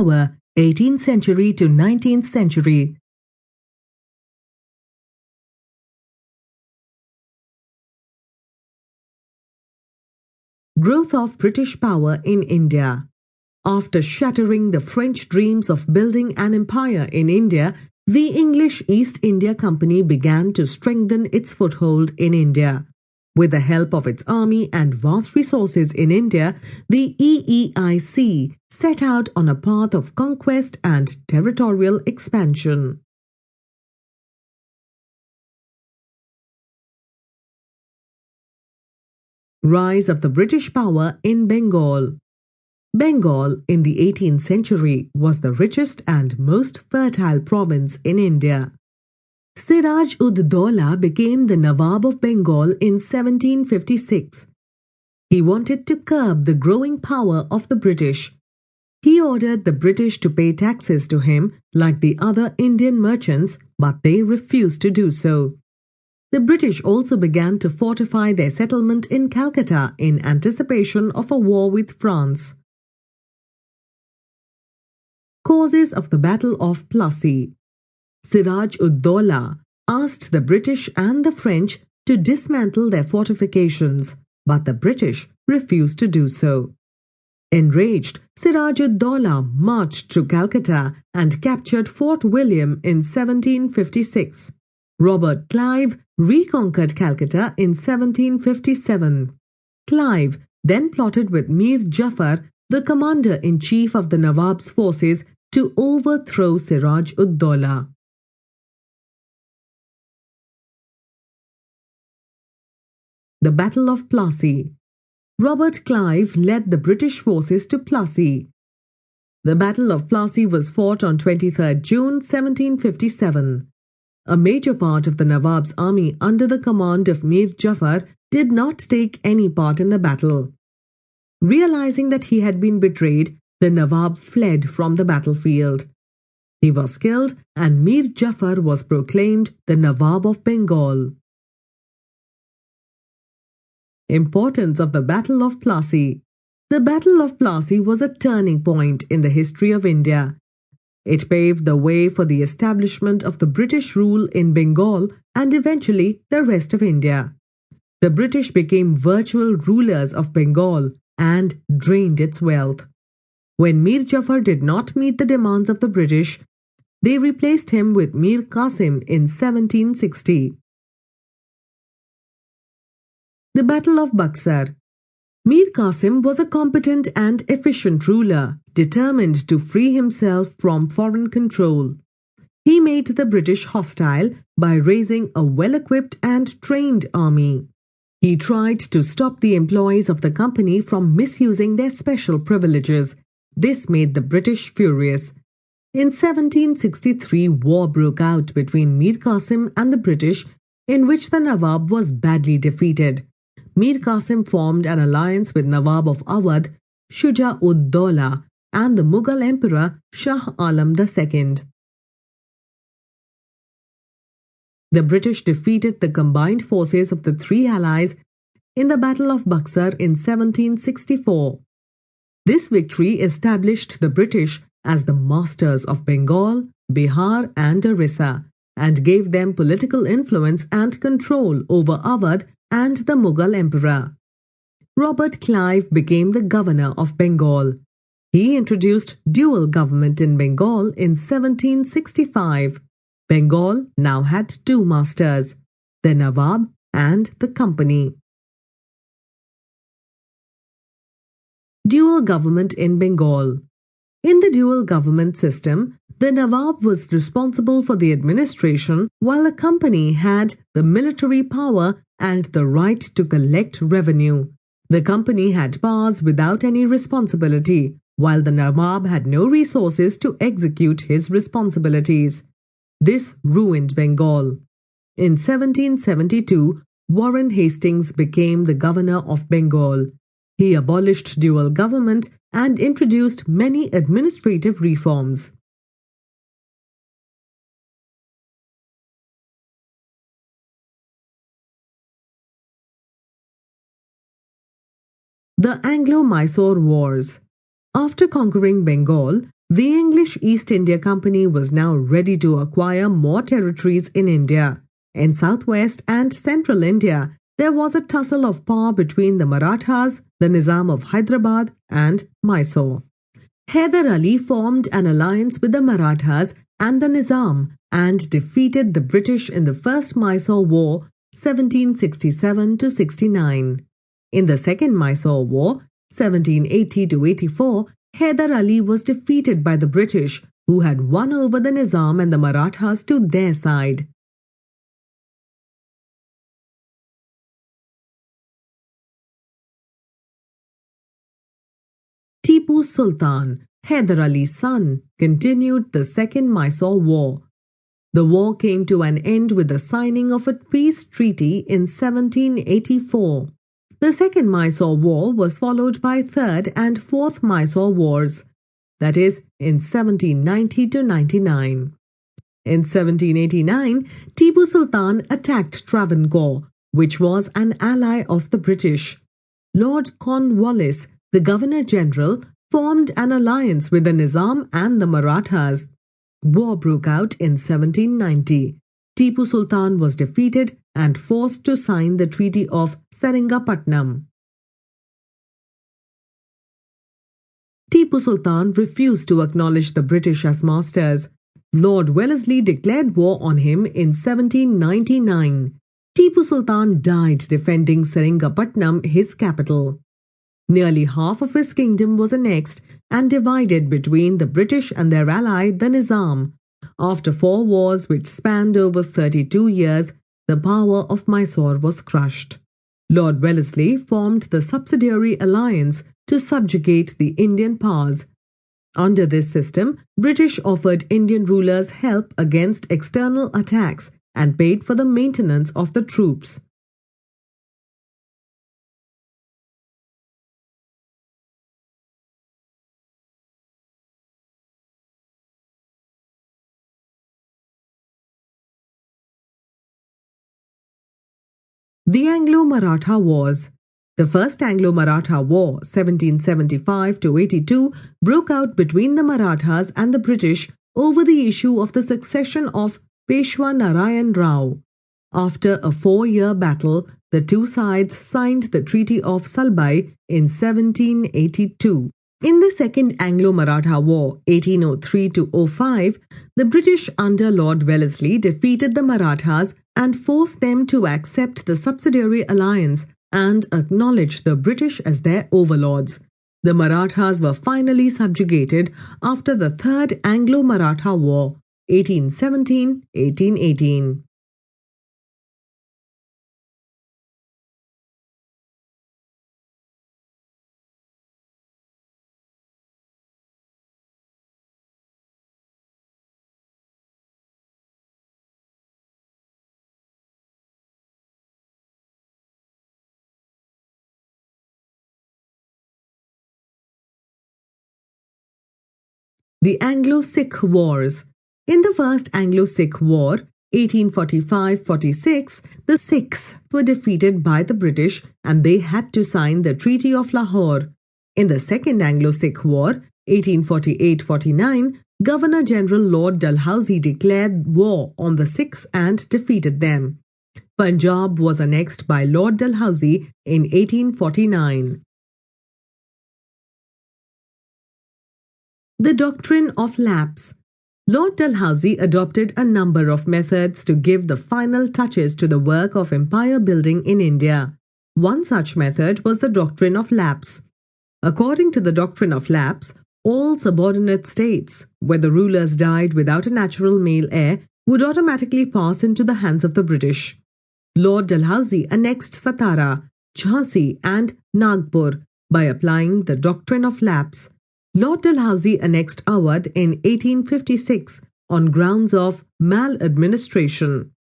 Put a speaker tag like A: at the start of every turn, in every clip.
A: power, 18th century to 19th century. Growth of British power in India. After shattering the French dreams of building an empire in India, the English East India Company began to strengthen its foothold in India. With the help of its army and vast resources in India, the EEIC set out on a path of conquest and territorial expansion. Rise of the British power in Bengal. Bengal in the 18th century was the richest and most fertile province in India. Siraj-ud-Daulah became the Navab of Bengal in 1756. He wanted to curb the growing power of the British. He ordered the British to pay taxes to him like the other Indian merchants, but they refused to do so. The British also began to fortify their settlement in Calcutta in anticipation of a war with France. Causes of the Battle of Plassey. Siraj-ud-Daulah asked the British and the French to dismantle their fortifications, but the British refused to do so. Enraged, Siraj-ud-Daulah marched to Calcutta and captured Fort William in 1756. Robert Clive reconquered Calcutta in 1757. Clive then plotted with Mir Jafar, the commander-in-chief of the Nawab's forces, to overthrow Siraj-ud-Daulah. The Battle of Plassey. Robert Clive led the British forces to Plassey. The Battle of Plassey was fought on 23rd June 1757. A major part of the Nawab's army under the command of Mir Jafar did not take any part in the battle. Realizing that he had been betrayed, the Nawab fled from the battlefield. He was killed and Mir Jafar was proclaimed the Navab of Bengal. Importance of the Battle of Plassey. The Battle of Plassey was a turning point in the history of India. It paved the way for the establishment of the British rule in Bengal and eventually the rest of India. The British became virtual rulers of Bengal and drained its wealth. When Mir Jafar did not meet the demands of the British, they replaced him with Mir Qasim in 1760. The Battle of Buxar. Mir Qasim was a competent and efficient ruler, determined to free himself from foreign control. He made the British hostile by raising a well-equipped and trained army. He tried to stop the employees of the company from misusing their special privileges. This made the British furious. In 1763, war broke out between Mir Qasim and the British, in which the Nawab was badly defeated. Mir Qasim formed an alliance with Nawab of Awadh, Shuja-ud-Daulah, and the Mughal Emperor Shah Alam II. The British defeated the combined forces of the three allies in the Battle of Buxar in 1764. This victory established the British as the masters of Bengal, Bihar and Orissa, and gave them political influence and control over Awadh and the Mughal Emperor. Robert Clive became the governor of Bengal. He introduced dual government in Bengal in 1765. Bengal now had two masters, the Nawab and the Company. Dual government in Bengal. In the dual government system, the Nawab was responsible for the administration while the Company had the military power and the right to collect revenue. The Company had powers without any responsibility, while the Nawab had no resources to execute his responsibilities. This ruined Bengal. In 1772, Warren Hastings became the governor of Bengal. He abolished dual government and introduced many administrative reforms. The Anglo-Mysore Wars. After conquering Bengal, The English East India Company was now ready to acquire more territories in India. In southwest and central India, there was a tussle of power between the Marathas, the Nizam of Hyderabad, and Mysore. Hyder Ali formed an alliance with the Marathas and the Nizam and defeated the British in the First Mysore War 1767–69. In the Second Mysore War 1780–84, Hyder Ali was defeated by the British, who had won over the Nizam and the Marathas to their side. Tipu Sultan, Hyder Ali's son, continued the Second Mysore War. The war came to an end with the signing of a peace treaty in 1784. The Second Mysore War was followed by Third and Fourth Mysore Wars, that is, in 1790–99. In 1789, Tipu Sultan attacked Travancore, which was an ally of the British. Lord Cornwallis, the Governor-General, formed an alliance with the Nizam and the Marathas. War broke out in 1790. Tipu Sultan was defeated and forced to sign the Treaty of Seringapatnam. Tipu Sultan refused to acknowledge the British as masters. Lord Wellesley declared war on him in 1799. Tipu Sultan died defending Seringapatnam, his capital. Nearly half of his kingdom was annexed and divided between the British and their ally, the Nizam. After 4 wars which spanned over 32 years, the power of Mysore was crushed. Lord Wellesley formed the subsidiary alliance to subjugate the Indian powers. Under this system, British offered Indian rulers help against external attacks and paid for the maintenance of the troops. The Anglo-Maratha Wars. The First Anglo-Maratha War, 1775–82, broke out between the Marathas and the British over the issue of the succession of Peshwa Narayan Rao. After a 4-year battle, the two sides signed the Treaty of Salbai in 1782. In the Second Anglo-Maratha War, 1803–05, the British under Lord Wellesley defeated the Marathas and forced them to accept the subsidiary alliance and acknowledge the British as their overlords. The Marathas were finally subjugated after the Third Anglo-Maratha War, 1817–1818. The Anglo-Sikh Wars. In the First Anglo-Sikh War, 1845–46, the Sikhs were defeated by the British and they had to sign the Treaty of Lahore. In the Second Anglo-Sikh War, 1848–49, Governor-General Lord Dalhousie declared war on the Sikhs and defeated them. Punjab was annexed by Lord Dalhousie in 1849. The Doctrine of Lapse. Lord Dalhousie adopted a number of methods to give the final touches to the work of empire building in India. One such method was the Doctrine of Lapse. According to the Doctrine of Lapse, all subordinate states, where the rulers died without a natural male heir, would automatically pass into the hands of the British. Lord Dalhousie annexed Satara, Jhansi and Nagpur by applying the Doctrine of Lapse. Lord Dalhousie annexed Awadh in 1856 on grounds of maladministration.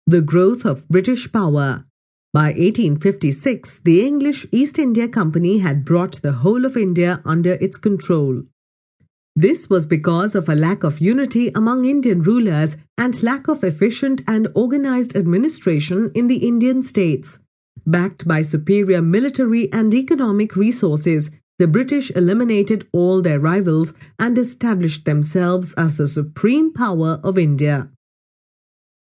A: The growth of British power. By 1856, the English East India Company had brought the whole of India under its control. This was because of a lack of unity among Indian rulers and lack of efficient and organized administration in the Indian states. Backed by superior military and economic resources, the British eliminated all their rivals and established themselves as the supreme power of India.